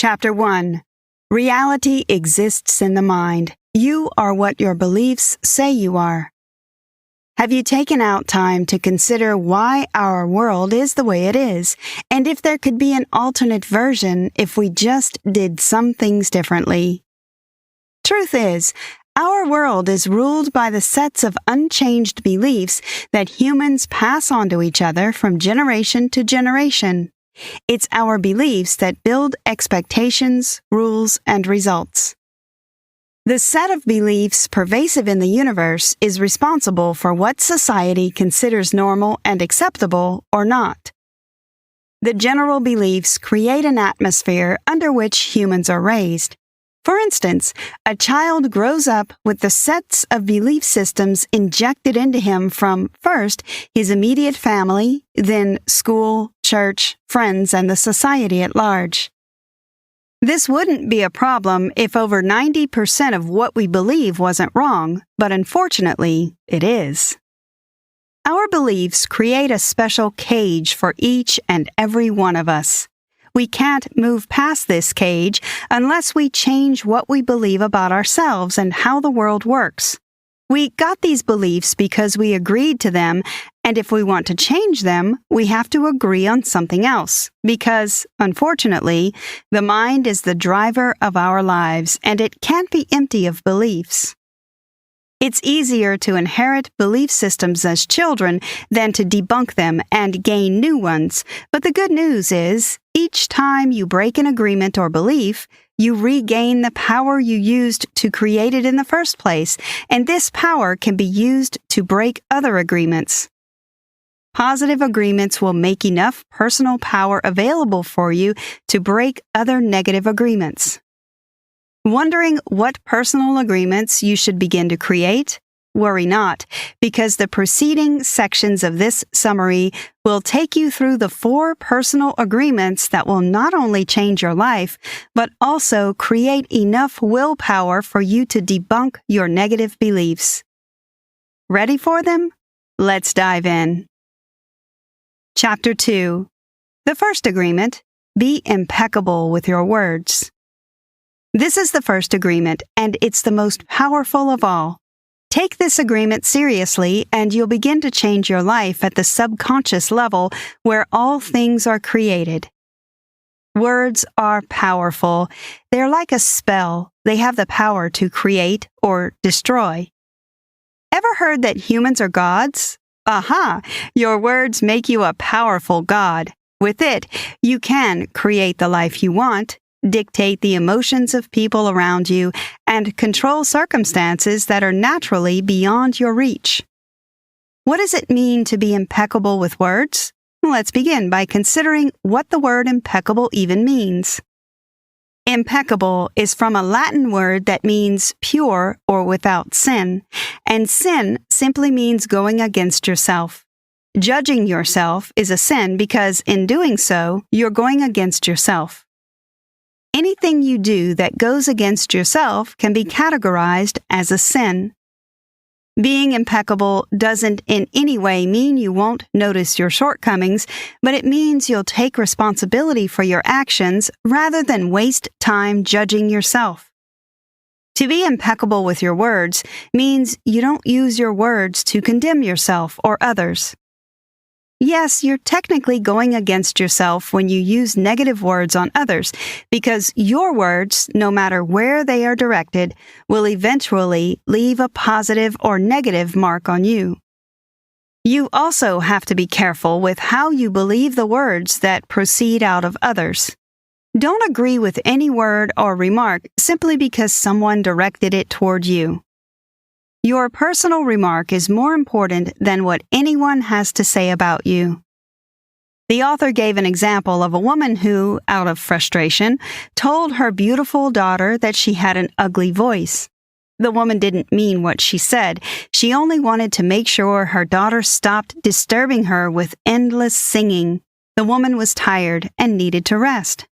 Chapter 1. Reality exists in the mind. You are what your beliefs say you are. Have you taken out time to consider why our world is the way it is, and if there could be an alternate version if we just did some things differently? Truth is, our world is ruled by the sets of unchanged beliefs that humans pass on to each other from generation to generation. It's our beliefs that build expectations, rules, and results. The set of beliefs pervasive in the universe is responsible for what society considers normal and acceptable or not. The general beliefs create an atmosphere under which humans are raised. For instance, a child grows up with the sets of belief systems injected into him from, first, his immediate family, then school, church, friends, and the society at large. This wouldn't be a problem if over 90% of what we believe wasn't wrong, but unfortunately, it is. Our beliefs create a special cage for each and every one of us. We can't move past this cage unless we change what we believe about ourselves and how the world works. We got these beliefs because we agreed to them, and if we want to change them, we have to agree on something else, because, unfortunately, the mind is the driver of our lives, and it can't be empty of beliefs. It's easier to inherit belief systems as children than to debunk them and gain new ones, but the good news is, each time you break an agreement or belief, you regain the power you used to create it in the first place, and this power can be used to break other agreements. Positive agreements will make enough personal power available for you to break other negative agreements. Wondering what personal agreements you should begin to create? Worry not, because the preceding sections of this summary will take you through the 4 personal agreements that will not only change your life, but also create enough willpower for you to debunk your negative beliefs. Ready for them? Let's dive in. Chapter 2. The first agreement: be impeccable with your words. This is the first agreement, and it's the most powerful of all. Take this agreement seriously, and you'll begin to change your life at the subconscious level where all things are created. Words are powerful. They're like a spell. They have the power to create or destroy. Ever heard that humans are gods? Aha! Your words make you a powerful god. With it, you can create the life you want, dictate the emotions of people around you, and control circumstances that are naturally beyond your reach. What does it mean to be impeccable with words? Let's begin by considering what the word impeccable even means. Impeccable is from a Latin word that means pure or without sin, and sin simply means going against yourself. Judging yourself is a sin because, in doing so, you're going against yourself. Anything you do that goes against yourself can be categorized as a sin. Being impeccable doesn't in any way mean you won't notice your shortcomings, but it means you'll take responsibility for your actions rather than waste time judging yourself. To be impeccable with your words means you don't use your words to condemn yourself or others. Yes, you're technically going against yourself when you use negative words on others, because your words, no matter where they are directed, will eventually leave a positive or negative mark on you. You also have to be careful with how you believe the words that proceed out of others. Don't agree with any word or remark simply because someone directed it toward you. Your personal remark is more important than what anyone has to say about you. The author gave an example of a woman who, out of frustration, told her beautiful daughter that she had an ugly voice. The woman didn't mean what she said. She only wanted to make sure her daughter stopped disturbing her with endless singing. The woman was tired and needed to rest.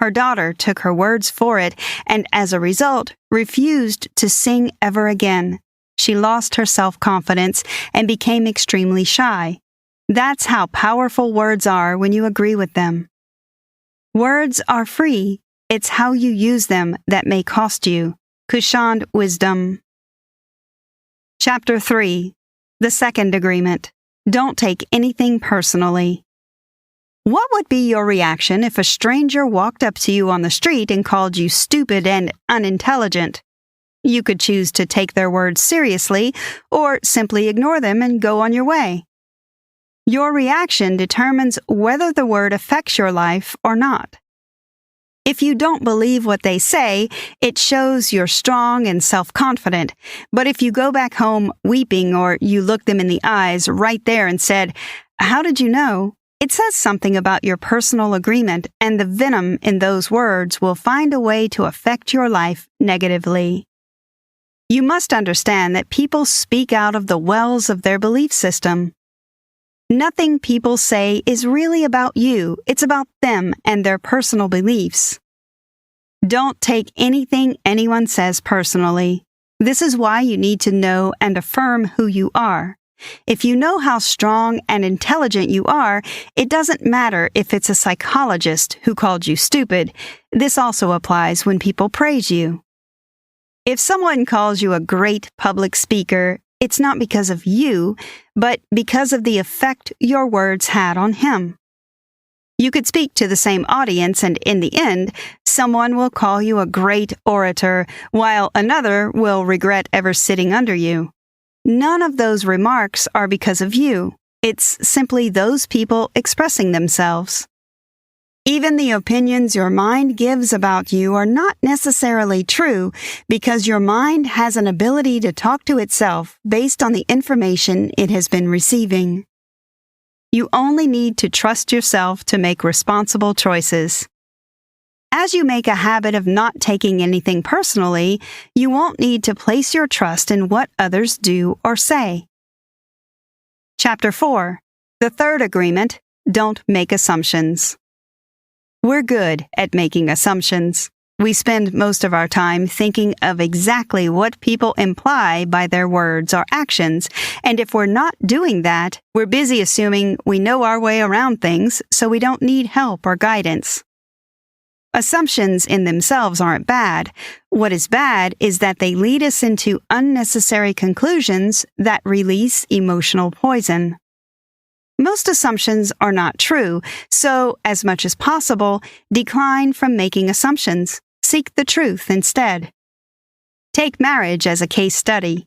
Her daughter took her words for it, and as a result, refused to sing ever again. She lost her self-confidence and became extremely shy. That's how powerful words are when you agree with them. Words are free. It's how you use them that may cost you. Kushand Wisdom. Chapter 3. The Second Agreement. Don't take anything personally. What would be your reaction if a stranger walked up to you on the street and called you stupid and unintelligent? You could choose to take their words seriously or simply ignore them and go on your way. Your reaction determines whether the word affects your life or not. If you don't believe what they say, it shows you're strong and self-confident. But if you go back home weeping or you look them in the eyes right there and said, "How did you know?" it says something about your personal agreement, and the venom in those words will find a way to affect your life negatively. You must understand that people speak out of the wells of their belief system. Nothing people say is really about you. It's about them and their personal beliefs. Don't take anything anyone says personally. This is why you need to know and affirm who you are. If you know how strong and intelligent you are, it doesn't matter if it's a psychologist who called you stupid. This also applies when people praise you. If someone calls you a great public speaker, it's not because of you, but because of the effect your words had on him. You could speak to the same audience, and in the end, someone will call you a great orator, while another will regret ever sitting under you. None of those remarks are because of you. It's simply those people expressing themselves. Even the opinions your mind gives about you are not necessarily true because your mind has an ability to talk to itself based on the information it has been receiving. You only need to trust yourself to make responsible choices. As you make a habit of not taking anything personally, you won't need to place your trust in what others do or say. Chapter 4. The Third Agreement. Don't make assumptions. We're good at making assumptions. We spend most of our time thinking of exactly what people imply by their words or actions, and if we're not doing that, we're busy assuming we know our way around things, so we don't need help or guidance. Assumptions in themselves aren't bad. What is bad is that they lead us into unnecessary conclusions that release emotional poison. Most assumptions are not true, so, as much as possible, decline from making assumptions. Seek the truth instead. Take marriage as a case study.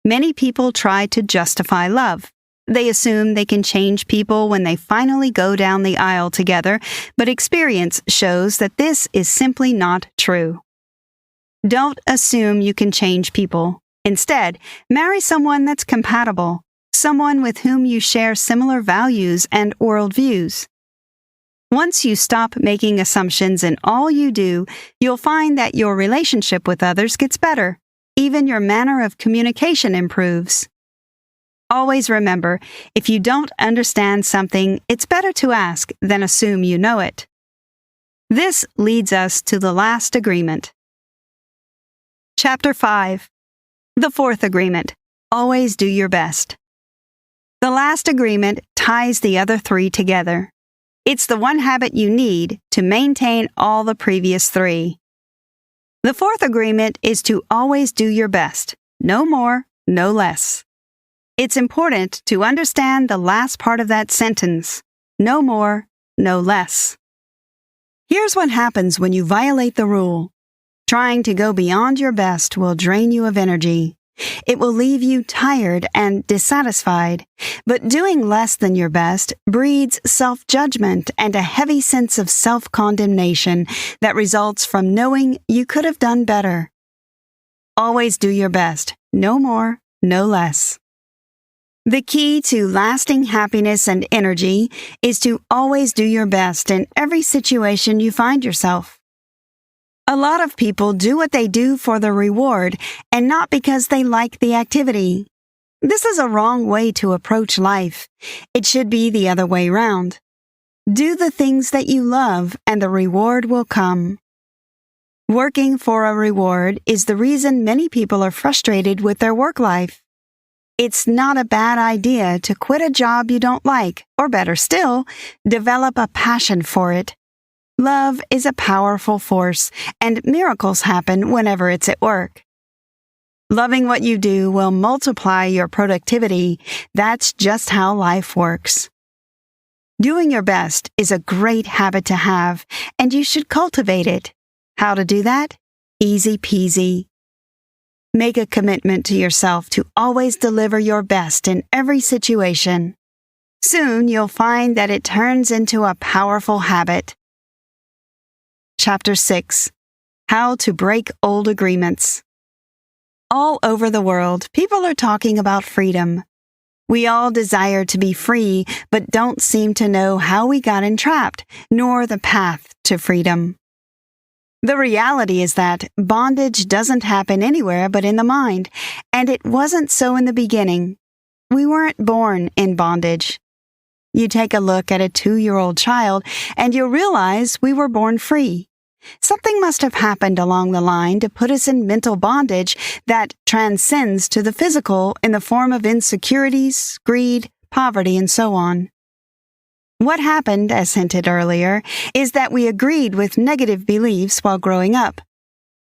Many people try to justify love. They assume they can change people when they finally go down the aisle together, but experience shows that this is simply not true. Don't assume you can change people. Instead, marry someone that's compatible. Someone with whom you share similar values and worldviews. Once you stop making assumptions in all you do, you'll find that your relationship with others gets better. Even your manner of communication improves. Always remember, if you don't understand something, it's better to ask than assume you know it. This leads us to the last agreement. Chapter 5. The Fourth Agreement. Always do your best. The last agreement ties the other three together. It's the one habit you need to maintain all the previous three. The fourth agreement is to always do your best. No more, no less. It's important to understand the last part of that sentence. No more, no less. Here's what happens when you violate the rule. Trying to go beyond your best will drain you of energy. It will leave you tired and dissatisfied, but doing less than your best breeds self-judgment and a heavy sense of self-condemnation that results from knowing you could have done better. Always do your best, no more, no less. The key to lasting happiness and energy is to always do your best in every situation you find yourself. A lot of people do what they do for the reward and not because they like the activity. This is a wrong way to approach life. It should be the other way round. Do the things that you love and the reward will come. Working for a reward is the reason many people are frustrated with their work life. It's not a bad idea to quit a job you don't like, or better still, develop a passion for it. Love is a powerful force, and miracles happen whenever it's at work. Loving what you do will multiply your productivity. That's just how life works. Doing your best is a great habit to have, and you should cultivate it. How to do that? Easy peasy. Make a commitment to yourself to always deliver your best in every situation. Soon you'll find that it turns into a powerful habit. Chapter 6. How to Break Old Agreements. All over the world, people are talking about freedom. We all desire to be free, but don't seem to know how we got entrapped, nor the path to freedom. The reality is that bondage doesn't happen anywhere but in the mind, and it wasn't so in the beginning. We weren't born in bondage. You take a look at a 2-year-old child, and you'll realize we were born free. Something must have happened along the line to put us in mental bondage that transcends to the physical in the form of insecurities, greed, poverty, and so on. What happened, as hinted earlier, is that we agreed with negative beliefs while growing up.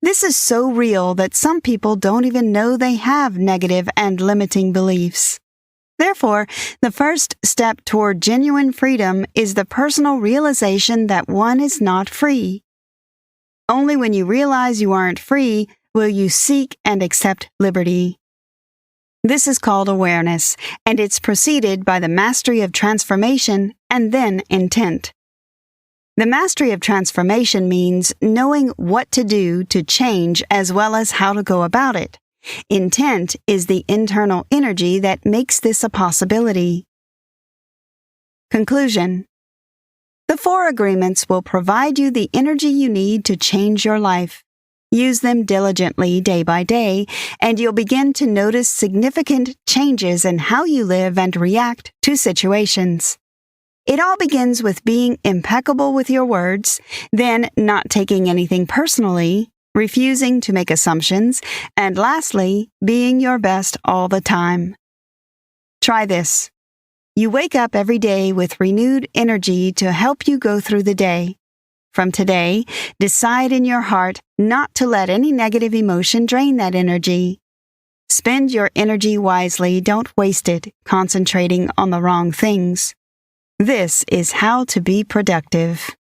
This is so real that some people don't even know they have negative and limiting beliefs. Therefore, the first step toward genuine freedom is the personal realization that one is not free. Only when you realize you aren't free will you seek and accept liberty. This is called awareness, and it's preceded by the mastery of transformation and then intent. The mastery of transformation means knowing what to do to change as well as how to go about it. Intent is the internal energy that makes this a possibility. Conclusion. The 4 agreements will provide you the energy you need to change your life. Use them diligently day by day, and you'll begin to notice significant changes in how you live and react to situations. It all begins with being impeccable with your words, then not taking anything personally, refusing to make assumptions, and lastly, being your best all the time. Try this. You wake up every day with renewed energy to help you go through the day. From today, decide in your heart not to let any negative emotion drain that energy. Spend your energy wisely, don't waste it concentrating on the wrong things. This is how to be productive.